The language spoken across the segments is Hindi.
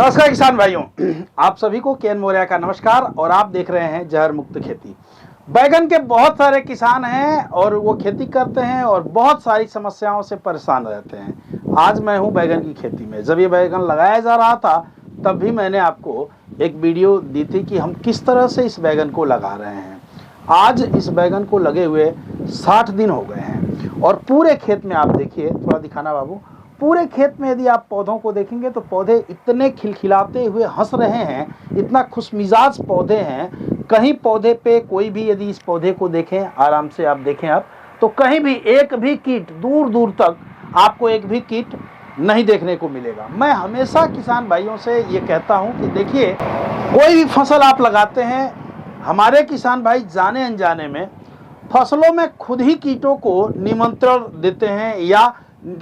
नमस्कार किसान भाइयों, आप सभी को केएन मौर्या का नमस्कार और आप देख रहे हैं जहर मुक्त खेती। बैगन के बहुत सारे किसान हैं और वो खेती करते हैं और बहुत सारी समस्याओं से परेशान रहते हैं। आज मैं हूं बैगन की खेती में। जब ये बैगन लगाया जा रहा था तब भी मैंने आपको एक वीडियो दी थी कि हम किस तरह से इस बैगन को लगा रहे हैं। आज इस बैगन को लगे हुए 60 दिन हो गए हैं और पूरे खेत में आप देखिए, थोड़ा दिखाना बाबू, पूरे खेत में यदि आप पौधों को देखेंगे तो पौधे इतने खिलखिलाते हुए हंस रहे हैं, इतना खुशमिजाज पौधे हैं। कहीं पौधे पे कोई भी यदि इस पौधे को देखें, आराम से आप देखें आप, तो कहीं भी एक भी कीट, दूर दूर तक आपको एक भी कीट नहीं देखने को मिलेगा। मैं हमेशा किसान भाइयों से ये कहता हूँ कि देखिए, कोई भी फसल आप लगाते हैं, हमारे किसान भाई जाने अनजाने में फसलों में खुद ही कीटों को निमंत्रण देते हैं या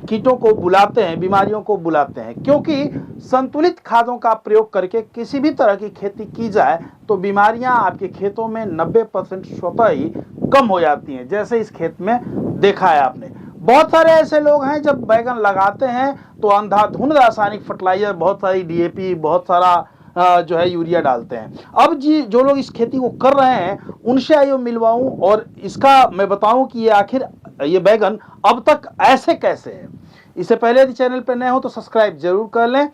कीटों को बुलाते हैं, बीमारियों को बुलाते हैं। क्योंकि संतुलित खादों का प्रयोग करके किसी भी तरह की खेती की जाए तो बीमारियां आपके खेतों में 90% स्वतः ही कम हो जाती हैं। जैसे इस खेत में देखा है आपने, बहुत सारे ऐसे लोग हैं जब बैगन लगाते हैं तो अंधाधुंध रासायनिक फर्टिलाइजर, बहुत सारी डीएपी, बहुत सारा जो है यूरिया डालते हैं। अब जी जो लोग इस खेती को कर रहे हैं उनसे आइए मिलवाऊं और इसका मैं बताऊं कि ये आखिर ये बैगन अब तक ऐसे कैसे है। इससे पहले यदि चैनल पर नए हो तो सब्सक्राइब जरूर कर लें।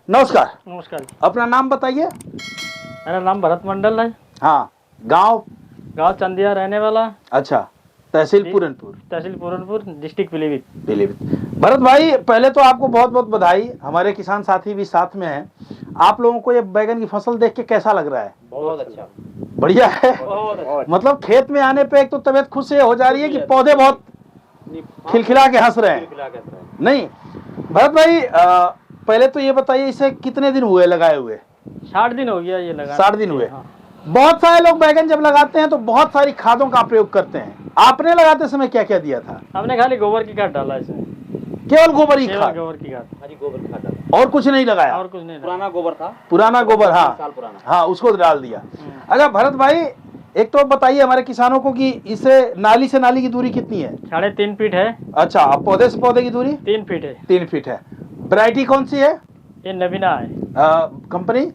नमस्कार। नमस्कार। अपना नाम बताइए। मेरा नाम भरत मंडल है। हाँ, गांव चंदिया रहने वाला। अच्छा, तहसील पूरनपुर, डिस्ट्रिक्ट पीलीभीत। भरत भाई, पहले तो आपको बहुत बहुत बधाई। हमारे किसान साथी भी साथ में हैं। आप लोगों को ये बैगन की फसल देख के कैसा लग रहा है? बहुत अच्छा, बढ़िया है। मतलब खेत में आने पे एक तो तबीयत खुश हो जा रही है कि पौधे बहुत खिलखिला के हंस रहे हैं। नहीं भरत भाई, पहले तो ये बताइए, इसे कितने दिन हुए लगाए हुए? 60 दिन हो गया ये लगा। 60 दिन हुए। हाँ। बहुत सारे लोग बैगन जब लगाते हैं तो बहुत सारी खादों का प्रयोग करते हैं। आपने लगाते समय क्या क्या दिया था? हमने खाली गोबर की खाद डाला इसमें। केवल गोबर की खाद? गोबर की खाद, गोबर की खाद, और कुछ नहीं लगाया? और कुछ नहीं। पुराना गोबर था, पुराना गोबर, हाँ साल पुराना, हाँ, उसको डाल दिया। अच्छा भरत भाई, एक तो बताइए हमारे किसानों को कि इसे नाली से नाली की दूरी कितनी है? 3.5 फीट है। अच्छा, अब पौधे से पौधे की दूरी 3 फीट है। 3 फीट है। वैरायटी कौन सी है? ये नवीना है। कंपनी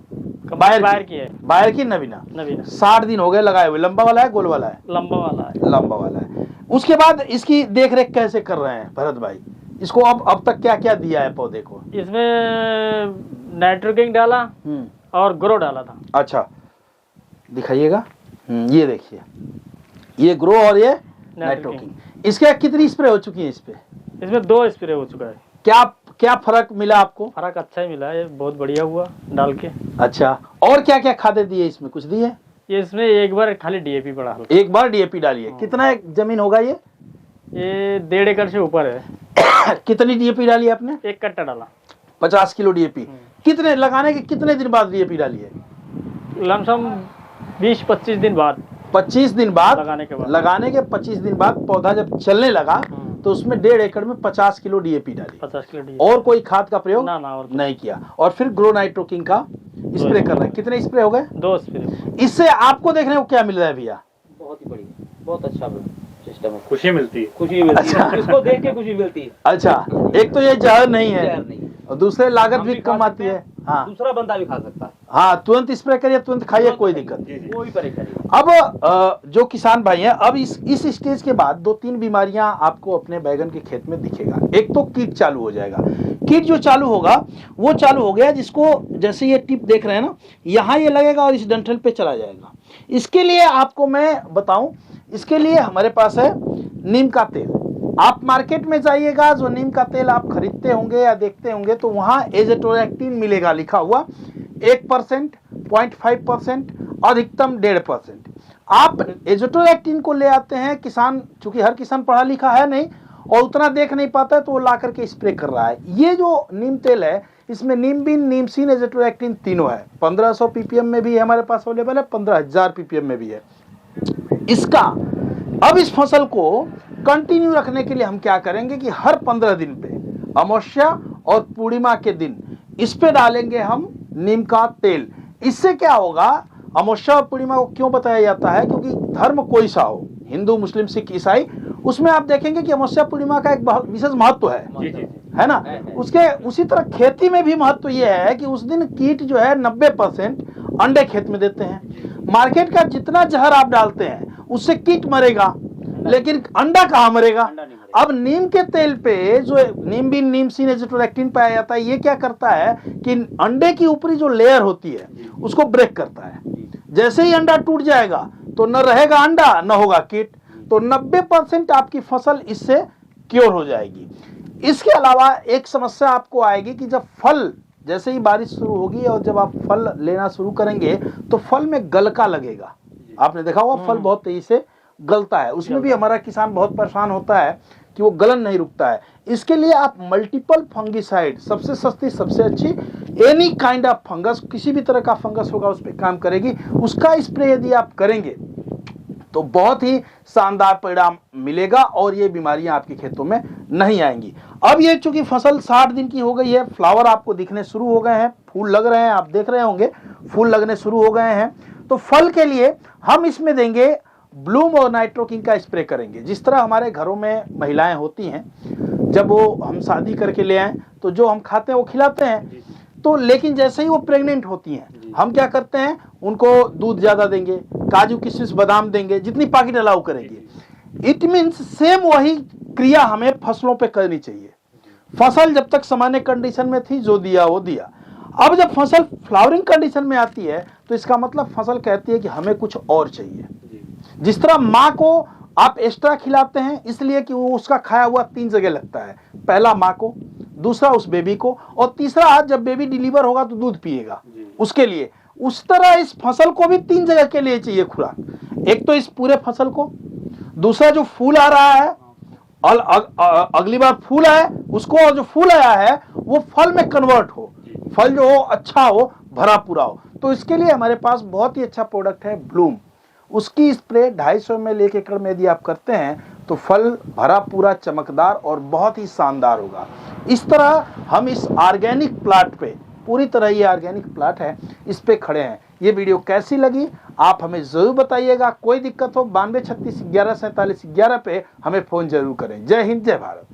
बाहर की है। बाहर की नवीना। 60 दिन हो गए लगाए हुए। लंबा वाला है, गोल वाला है? लंबा वाला है। उसके बाद इसकी देख रेख कैसे कर रहे हैं भरत भाई? इसको अब तक क्या क्या दिया है पौधे को? इसमें नाइट्रोकिंग डाला और ग्रो डाला था। अच्छा, दिखाइएगा। ये देखिए, ये ग्रो और ये नाइट्रोकिंग। इसके कितनी स्प्रे हो चुकी है इस पे? इसमें 2 स्प्रे हो चुका है। क्या फर्क मिला आपको? फर्क अच्छा ही मिला है, बहुत बढ़िया हुआ डाल के। अच्छा, और क्या क्या खादें दिए इसमें? कुछ दिए? ये इसमें एक बार खाली डीएपी पड़ा। एक बार डीएपी डालिए। कितना एक जमीन होगा ये? 1.5 एकड़ से ऊपर है। कितनी डीएपी डाली आपने? 1 कट्टा डाला। 50 किलो डीएपी। कितने लगाने के कितने दिन बाद डीएपी डालिए? लमसम 20-25 दिन बाद। 25 दिन बाद लगाने के 25 दिन बाद पौधा जब चलने लगा तो उसमें 1.5 एकड़ में 50 किलो डीएपी डाली। 50 किलो। और कोई खाद का प्रयोग ना और नहीं किया। और फिर ग्रो नाइट्रोकिंग का स्प्रे कर रहे हैं। कितने स्प्रे हो गए? 2 स्प्रे। इससे आपको देखने को क्या मिल रहा है भैया? बहुत ही बढ़िया, बहुत अच्छा सिस्टम है। खुशी मिलती है। अच्छा। इसको देख के खुशी मिलती है। अच्छा, एक तो ये जहर नहीं है और दूसरे लागत भी कम आती है। हाँ, दूसरा बंदा भी खा सकता है। हाँ, तुरंत स्प्रे करिए, तुरंत खाइए, कोई दिक्कत नहीं, कोई परेशानी। अब जो किसान भाई हैं, अब इस स्टेज के बाद 2-3 बीमारियां आपको अपने बैगन के खेत में दिखेगा। एक तो कीट चालू हो जाएगा। कीट जो चालू होगा वो चालू हो गया, जिसको जैसे ये टिप देख रहे हैं ना, यहाँ ये लगेगा और इस डंठल पे चला जाएगा। इसके लिए आपको मैं बताऊं, इसके लिए हमारे पास है नीम का तेल। आप मार्केट में जाइएगा, जो नीम का तेल आप खरीदते होंगे या देखते होंगे तो वहां एजेटोरेक्टिन मिलेगा लिखा हुआ। 1%, 0.5%, अधिकतम 1.5%। आप एजेटोरेक्टिन को ले आते हैं। किसान, चूंकि हर किसान पढ़ा लिखा है नहीं और उतना देख नहीं पाता है, तो वो ला करके स्प्रे कर रहा है। ये जो नीम तेल है, इसमें नीमबिन, नीमसिन, एजेटोरेक्टिन तीनों है। 1500 ppm में भी हमारे पास अवेलेबल है, 15000 ppm में भी है इसका। अब इस फसल को कंटिन्यू रखने के लिए हम क्या करेंगे कि हर 15 दिन पे, अमावस्या और पूर्णिमा के दिन, इस पे डालेंगे हम नीम का तेल। इससे क्या होगा, अमावस्या और पूर्णिमा को क्यों बताया जाता है? क्योंकि धर्म कोई सा हो, हिंदू, मुस्लिम, सिख, ईसाई, उसमें आप देखेंगे कि अमावस्या पूर्णिमा का एक बहुत विशेष महत्व है। है ना। उसके उसी तरह खेती में भी महत्व यह है कि उस दिन कीट जो है 90% अंडे खेत में देते हैं। मार्केट का जितना जहर आप डालते हैं उससे कीट मरेगा, लेकिन अंडा कहाँ मरेगा। अब नीम के तेल पे जो नीमबिन नीमसिन एज़ोट्रोलाइक्टिन पाया जाता है, ये क्या करता है कि अंडे की ऊपरी जो लेयर होती है उसको ब्रेक करता है। जैसे ही अंडा टूट जाएगा तो न रहेगा अंडा न होगा कीट, तो 90% आपकी फसल इससे क्योर हो जाएगी। इसके अलावा एक समस्या आपको आएगी कि जब फल, जैसे ही बारिश शुरू होगी और जब आप फल लेना शुरू करेंगे तो फल में गलका लगेगा। आपने देखा होगा फल बहुत तेजी से गलता है, उसमें भी हमारा किसान बहुत परेशान होता है कि वो गलन नहीं रुकता है। इसके लिए आप मल्टीपल फंगिसाइड, सबसे सस्ती सबसे अच्छी, एनी काइंड ऑफ फंगस, किसी भी तरह का फंगस होगा उस पर काम करेगी, उसका स्प्रे यदि आप करेंगे तो बहुत ही शानदार परिणाम मिलेगा और ये बीमारियां आपके खेतों में नहीं आएंगी। अब ये चूंकि फसल 60 दिन की हो गई है, फ्लावर आपको दिखने शुरू हो गए हैं, फूल लग रहे हैं, आप देख रहे होंगे फूल लगने शुरू हो गए हैं, तो फल के लिए हम इसमें देंगे ब्लूम और नाइट्रोकिंग का स्प्रे करेंगे। जिस तरह हमारे घरों में महिलाएं होती हैं, जब वो हम शादी करके ले आए तो जो हम खाते हैं वो खिलाते हैं, तो लेकिन जैसे ही वो प्रेग्नेंट होती हैं हम क्या करते हैं, उनको दूध ज्यादा देंगे, काजू किशमिश बादाम देंगे, जितनी पाकिट अलाउ करेंगे। इट मीन्स सेम वही क्रिया हमें फसलों पे करनी चाहिए। फसल जब तक सामान्य कंडीशन में थी जो दिया वो दिया, अब जब फसल फ्लावरिंग कंडीशन में आती है तो इसका मतलब फसल कहती है कि हमें कुछ और चाहिए। जिस तरह माँ को आप एक्स्ट्रा खिलाते हैं इसलिए कि वो उसका खाया हुआ 3 जगह लगता है, पहला माँ को, दूसरा उस बेबी को, और तीसरा जब बेबी डिलीवर होगा तो दूध पिएगा उसके लिए। उस तरह इस फसल को भी 3 जगह के लिए चाहिए खुराक। एक तो इस पूरे फसल को, दूसरा जो फूल आ रहा है और अगली बार फूल आए उसको, और जो फूल आया है वो फल में कन्वर्ट हो, फल जो हो अच्छा हो, भरा पूरा हो। तो इसके लिए हमारे पास बहुत ही अच्छा प्रोडक्ट है ब्लूम। उसकी स्प्रे 250 ml 1 एकड़ में यदि आप करते हैं तो फल भरा पूरा चमकदार और बहुत ही शानदार होगा। इस तरह हम इस ऑर्गेनिक प्लाट पे, पूरी तरह ये ऑर्गेनिक प्लाट है, इस पे खड़े हैं। ये वीडियो कैसी लगी आप हमें जरूर बताइएगा। कोई दिक्कत हो 92 36 11 47 11 पे हमें फोन जरूर करें। जय हिंद, जय भारत।